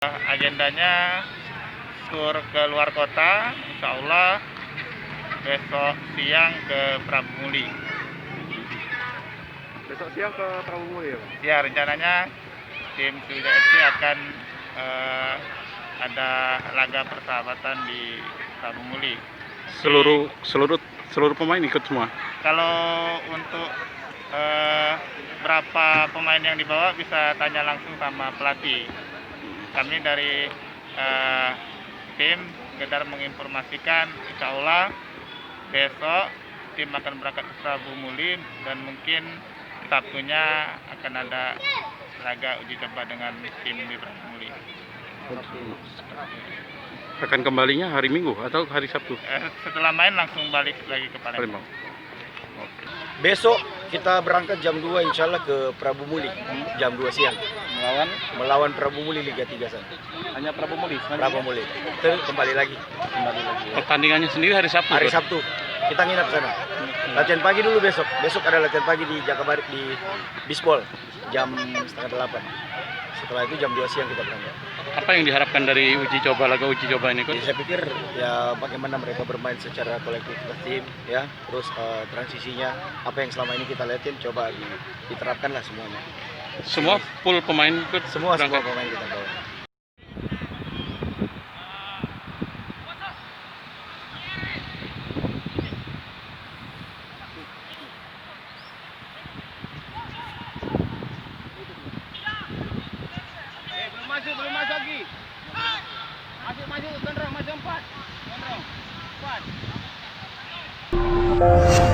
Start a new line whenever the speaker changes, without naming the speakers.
Agendanya tur ke luar kota, insya Allah besok siang ke Prabu Muli.
Besok siang ke Prabu Muli ya, Pak?
Ya, rencananya tim Sriwijaya FC akan ada laga persahabatan di Prabu Muli.
Seluruh pemain ikut semua.
Kalau untuk berapa pemain yang dibawa bisa tanya langsung sama pelatih. Kami dari tim sekedar menginformasikan, insya Allah besok tim akan berangkat ke Prabu Muli dan mungkin Sabtunya akan ada laga uji coba dengan tim di Prabu Muli.
Akan kembalinya hari Minggu atau hari Sabtu?
Setelah main langsung balik lagi ke Palembang.
Besok kita berangkat jam 2 insya Allah ke Prabu Muli, jam 2 siang. Melawan Prabu Muli Liga 3 sana.
Hanya Prabu Muli?
Prabu Muli. Terus kembali lagi.
Pertandingannya sendiri hari Sabtu?
Hari Sabtu. Kita nginap sana. Latihan pagi dulu besok. Besok ada latihan pagi di Jakabaring di Bisbol jam 7:30. Setelah itu jam 2 siang kita berangkat.
Apa yang diharapkan dari laga uji coba ini, Coach?
Jadi saya pikir ya bagaimana mereka bermain secara kolektif tim ya, terus transisinya apa yang selama ini kita lihatin coba diterapkan lah semuanya.
Semua full pemain ikut?
Semua
berangkat?
pemain kita bawa.
Belum masuk lagi. Masuk, Gondrong, masuk 4. Gondrong, 4.